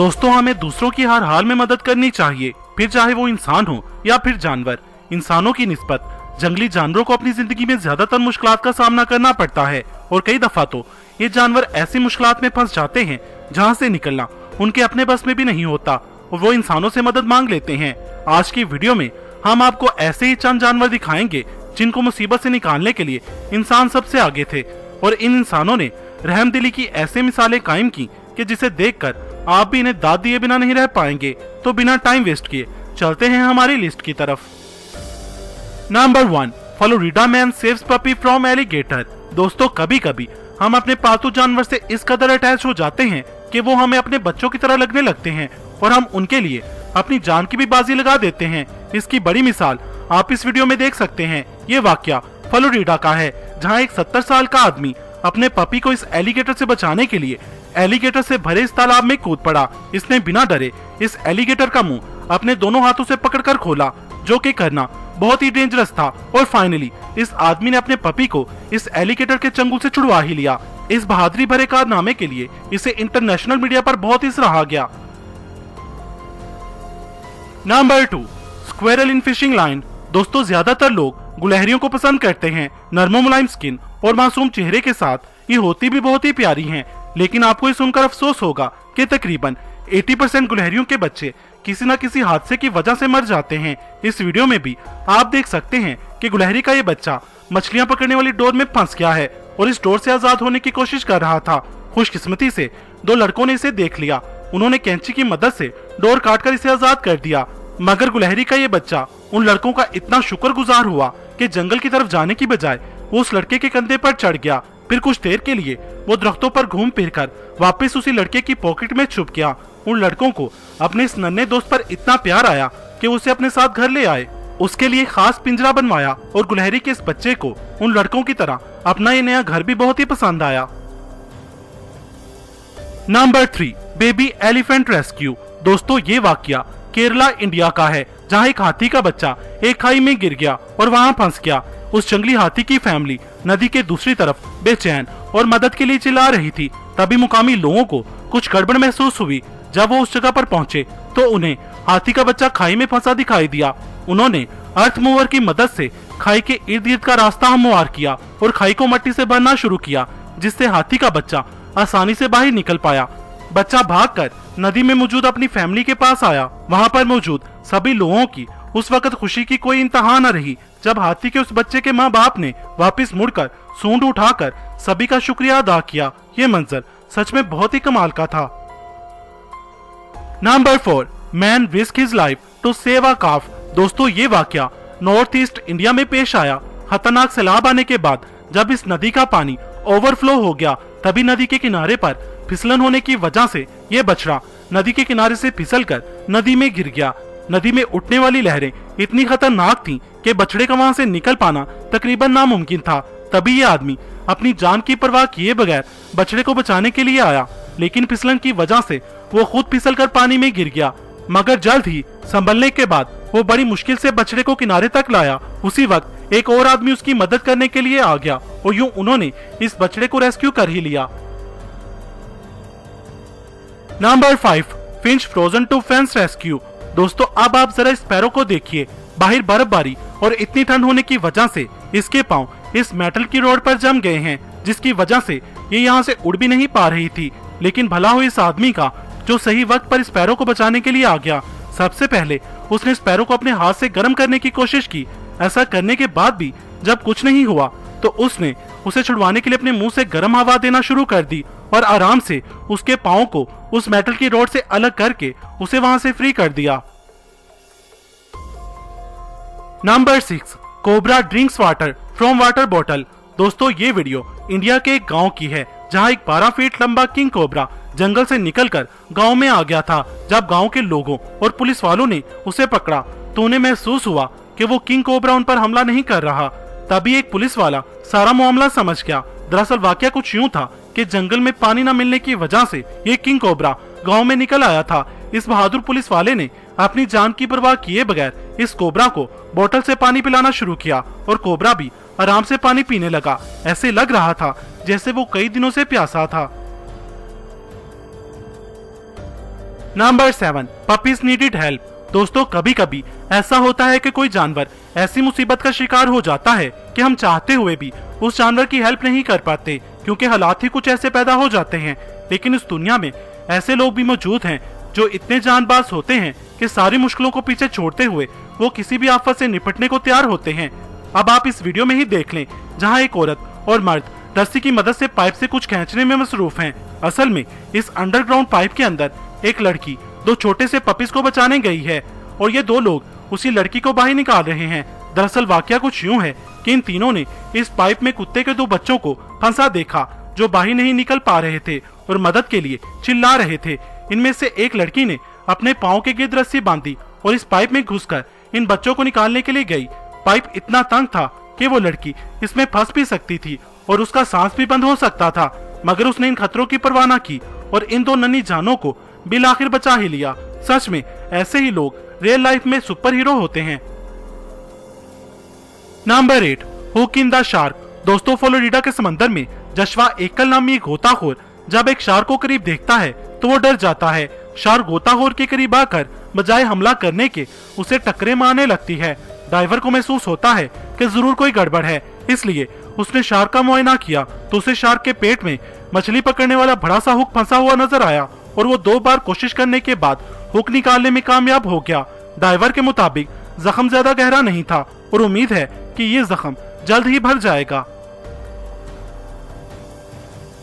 दोस्तों, हमें दूसरों की हर हाल में मदद करनी चाहिए, फिर चाहे वो इंसान हो या फिर जानवर। इंसानों की निस्बत जंगली जानवरों को अपनी जिंदगी में ज्यादातर मुश्किलात का सामना करना पड़ता है और कई दफा तो ये जानवर ऐसी मुश्किलात में फंस जाते हैं जहाँ से निकलना उनके अपने बस में भी नहीं होता और वो इंसानों से मदद मांग लेते हैं। आज की वीडियो में हम आपको ऐसे ही चंद जानवर दिखाएंगे जिनको मुसीबत से निकालने के लिए इंसान सबसे आगे थे और इन इंसानों ने रहमदिली की ऐसे मिसालें कायम की कि जिसे देखकर आप भी इन्हें दाद दिए बिना नहीं रह पाएंगे। तो बिना टाइम वेस्ट किए चलते हैं हमारी लिस्ट की तरफ। Number 1, Florida man saves puppy from alligator. दोस्तों, कभी कभी हम अपने पालतू जानवर से इस कदर अटैच हो जाते हैं कि वो हमें अपने बच्चों की तरह लगने लगते हैं और हम उनके लिए अपनी जान की भी बाजी लगा देते हैं। इसकी बड़ी मिसाल आप इस वीडियो में देख सकते हैं। ये वाकया फ्लोरिडा का है, जहां एक 70 साल का आदमी अपने पपी को इस एलिगेटर से बचाने के लिए एलिगेटर से भरे इस तालाब में कूद पड़ा। इसने बिना डरे इस एलिगेटर का मुंह अपने दोनों हाथों से पकड़कर खोला, जो कि करना बहुत ही डेंजरस था। और फाइनली इस आदमी ने अपने पपी को इस एलिगेटर के चंगुल से छुड़वा ही लिया। इस बहादुरी भरे कारनामे के लिए इसे इंटरनेशनल मीडिया पर बहुत ही सराहा गया। नंबर 2, स्क्वेरल इन फिशिंग लाइन। दोस्तों, ज्यादातर लोग गुलहरियों को पसंद करते हैं। नरमो मुलायम स्किन और मासूम चेहरे के साथ ये होती भी बहुत ही प्यारी हैं, लेकिन आपको ये सुनकर अफसोस होगा कि तकरीबन 80% गुलहरियों के बच्चे किसी न किसी हादसे की वजह से मर जाते हैं। इस वीडियो में भी आप देख सकते हैं कि गुलहरी का ये बच्चा मछलियां पकड़ने वाली डोर में फंस गया है और इस डोर से आजाद होने की कोशिश कर रहा था। खुशकिस्मती से 2 लड़कों ने इसे देख लिया। उन्होंने कैंची की मदद से डोर काटकर इसे आजाद कर दिया। मगर गुलहरी का ये बच्चा उन लड़कों का इतना शुक्रगुजार हुआ कि जंगल की तरफ जाने की बजाय वो उस लड़के के कंधे पर चढ़ गया। फिर कुछ देर के लिए वो दरख्तों पर घूम फिर कर वापस उसी लड़के की पॉकेट में छुप गया। उन लड़कों को अपने इस नन्हे दोस्त पर इतना प्यार आया कि उसे अपने साथ घर ले आए, उसके लिए खास पिंजरा बनवाया और गुलहरी के इस बच्चे को उन लड़कों की तरह अपना ये नया घर भी बहुत ही पसंद आया। Number 3, baby elephant rescue. दोस्तों, ये वाकया केरला इंडिया का है, जहां एक हाथी का बच्चा एक खाई में गिर गया और वहां फंस गया। उस जंगली हाथी की फैमिली नदी के दूसरी तरफ बेचैन और मदद के लिए चिल्ला रही थी। तभी मुकामी लोगों को कुछ गड़बड़ महसूस हुई। जब वो उस जगह पर पहुंचे तो उन्हें हाथी का बच्चा खाई में फंसा दिखाई दिया। उन्होंने अर्थ मूवर की मदद से खाई के इर्द गिर्द का रास्ता हमवार किया और खाई को मट्टी से भरना शुरू किया, जिससे हाथी का बच्चा आसानी से बाहर निकल पाया। बच्चा भागकर नदी में मौजूद अपनी फैमिली के पास आया। वहां पर मौजूद सभी लोगों की उस वक्त खुशी की कोई इंतहा न रही जब हाथी के उस बच्चे के माँ बाप ने वापस मुड़कर सूंड उठाकर सभी का शुक्रिया अदा किया। ये मंजर सच में बहुत ही कमाल का था। Number 4, man risks his life to save a calf. दोस्तों, ये वाकया नॉर्थ ईस्ट इंडिया में पेश आया। खतरनाक सैलाब आने के बाद जब इस नदी का पानी ओवरफ्लो हो गया, तभी नदी के किनारे पर फिसलन होने की वजह से ये बछड़ा नदी के किनारे से फिसलकर नदी में गिर गया। नदी में उठने वाली लहरें इतनी खतरनाक थीं कि बछड़े का वहां से निकल पाना तकरीबन नामुमकिन था। तभी ये आदमी अपनी जान की परवाह किए बगैर बछड़े को बचाने के लिए आया, लेकिन फिसलन की वजह से वो खुद फिसलकर पानी में गिर गया। मगर जल्द ही संभलने के बाद वो बड़ी मुश्किल से बछड़े को किनारे तक लाया। उसी वक्त एक और आदमी उसकी मदद करने के लिए आ गया और यूं उन्होंने इस बछड़े को रेस्क्यू कर ही लिया। Number 5, Finch Frozen two fence rescue. दोस्तों, अब आप जरा स्पैरो को देखिए। बाहर बर्फबारी और इतनी ठंड होने की वजह से इसके पांव इस मेटल की रोड पर जम गए हैं, जिसकी वजह से ये यहाँ से उड़ भी नहीं पा रही थी। लेकिन भला हो इस आदमी का जो सही वक्त पर स्पैरो को बचाने के लिए आ गया। सबसे पहले उसने स्पैरो को अपने हाथ से गर्म करने की कोशिश की। ऐसा करने के बाद भी जब कुछ नहीं हुआ तो उसने उसे छुड़वाने के लिए अपने मुंह से गर्म हवा देना शुरू कर दी और आराम से उसके पांव को उस मेटल की रोड से अलग करके उसे वहां से फ्री कर दिया। Number 6, cobra drinks water from water bottle. दोस्तों, ये वीडियो इंडिया के एक गांव की है, जहां एक 12 फीट लंबा किंग कोबरा जंगल से निकलकर गांव में आ गया था। जब गांव के लोगों और पुलिस वालों ने उसे पकड़ा तो उन्हें महसूस हुआ कि वो किंग कोबरा उन पर हमला नहीं कर रहा। तभी एक पुलिस वाला सारा मामला समझ गया। दरअसल वाकया कुछ यूं था कि जंगल में पानी न मिलने की वजह से ये किंग कोबरा गांव में निकल आया था। इस बहादुर पुलिस वाले ने अपनी जान की परवाह किए बगैर इस कोबरा को बोतल से पानी पिलाना शुरू किया और कोबरा भी आराम से पानी पीने लगा। ऐसे लग रहा था जैसे वो कई दिनों से प्यासा था। Number 7, puppies needed help. दोस्तों, कभी कभी ऐसा होता है कि कोई जानवर ऐसी मुसीबत का शिकार हो जाता है कि हम चाहते हुए भी उस जानवर की हेल्प नहीं कर पाते, क्योंकि हालात ही कुछ ऐसे पैदा हो जाते हैं। लेकिन इस दुनिया में ऐसे लोग भी मौजूद हैं जो इतने जानबाज होते हैं कि सारी मुश्किलों को पीछे छोड़ते हुए वो किसी भी आफत से निपटने को तैयार होते हैं। अब आप इस वीडियो में ही देख लें, जहां एक औरत और मर्द रस्सी की मदद से पाइप से कुछ खींचने में मसरूफ हैं। असल में इस अंडरग्राउंड पाइप के अंदर एक लड़की 2 छोटे से पपीज को बचाने गई है और ये 2 लोग उसी लड़की को बाहर निकाल रहे हैं। दरअसल वाकया कुछ यूं है कि इन तीनों ने इस पाइप में कुत्ते के 2 बच्चों को फंसा देखा जो बाहर नहीं निकल पा रहे थे और मदद के लिए चिल्ला रहे थे। इनमें से एक लड़की ने अपने पाँव के गिर्द रस्सी बांधी और इस पाइप में घुसकर इन बच्चों को निकालने के लिए गई। पाइप इतना तंग था कि वो लड़की इसमें फंस भी सकती थी और उसका सांस भी बंद हो सकता था, मगर उसने इन खतरों की परवाह न की और इन 2 नन्ही जानों को बिल आखिर बचा ही लिया। सच में ऐसे ही लोग रियल लाइफ में सुपर हीरो होते हैं। Number 8, hook in the shark. दोस्तों, फ्लोरिडा के समंदर में जशवा एकल नामी एक गोताखोर जब एक शार्क को करीब देखता है तो वो डर जाता है। शार्क गोताखोर के करीब आकर बजाय हमला करने के उसे टक्करें मारने लगती है। डाइवर को महसूस होता है कि जरूर कोई गड़बड़ है, इसलिए उसने शार्क का मुआयना किया तो उसे शार्क के पेट में मछली पकड़ने वाला बड़ा सा हुक फंसा हुआ नजर आया और वो 2 बार कोशिश करने के बाद हुक निकालने में कामयाब हो गया। डाइवर के मुताबिक जख्म ज्यादा गहरा नहीं था और उम्मीद है कि ये जख्म जल्द ही भर जाएगा।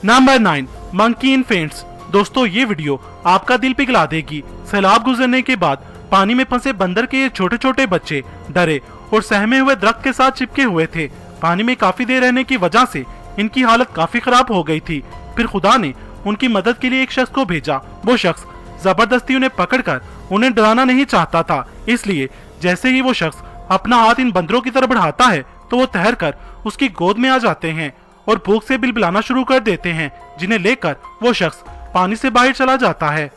नंबर 9, मंकी इन फेंट्स। दोस्तों, ये वीडियो आपका दिल पिघला देगी। सैलाब गुजरने के बाद पानी में फंसे बंदर के ये छोटे छोटे बच्चे डरे और सहमे हुए दरख्त के साथ चिपके हुए थे। पानी में काफी देर रहने की वजह से इनकी हालत काफी खराब हो गई थी। फिर खुदा ने उनकी मदद के लिए एक शख्स को भेजा। वो शख्स जबरदस्ती उन्हें पकड़कर उन्हें डराना नहीं चाहता था, इसलिए जैसे ही वो शख्स अपना हाथ इन बंदरों की तरफ बढ़ाता है तो वो तैर कर उसकी गोद में आ जाते हैं और भूख से बिलबिलाना शुरू कर देते हैं, जिन्हें लेकर वो शख्स पानी से बाहर चला जाता है।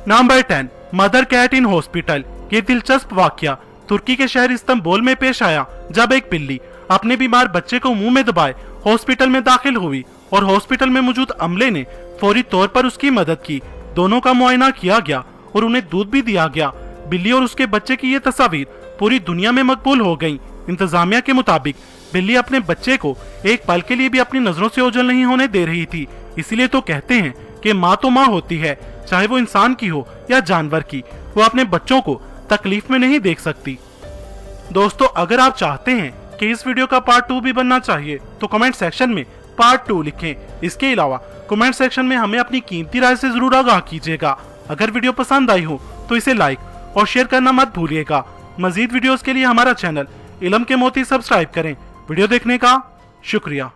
Number 10, mother cat in hospital. ये दिलचस्प वाकया तुर्की के शहर इस्तांबुल में पेश आया, जब एक बिल्ली अपने बीमार बच्चे को मुंह में दबाए हॉस्पिटल में दाखिल हुई और हॉस्पिटल में मौजूद अमले ने फौरी तौर पर उसकी मदद की। दोनों का मुआयना किया गया और उन्हें दूध भी दिया गया। बिल्ली और उसके बच्चे की ये तस्वीर पूरी दुनिया में मकबूल हो गई। इंतजामिया के मुताबिक बिल्ली अपने बच्चे को एक पल के लिए भी अपनी नजरों से ओझल नहीं होने दे रही थी। इसीलिए तो कहते हैं कि माँ तो माँ होती है, चाहे वो इंसान की हो या जानवर की। वो अपने बच्चों को तकलीफ में नहीं देख सकती। दोस्तों, अगर आप चाहते हैं कि इस वीडियो का पार्ट 2 भी बनना चाहिए तो कमेंट सेक्शन में पार्ट 2 लिखें। इसके अलावा कमेंट सेक्शन में हमें अपनी कीमती राय से जरूर आगाह कीजिएगा। अगर वीडियो पसंद आई हो तो इसे लाइक और शेयर करना मत भूलिएगा। मजीद वीडियोस के लिए हमारा चैनल इल्म के मोती सब्सक्राइब करें। वीडियो देखने का शुक्रिया।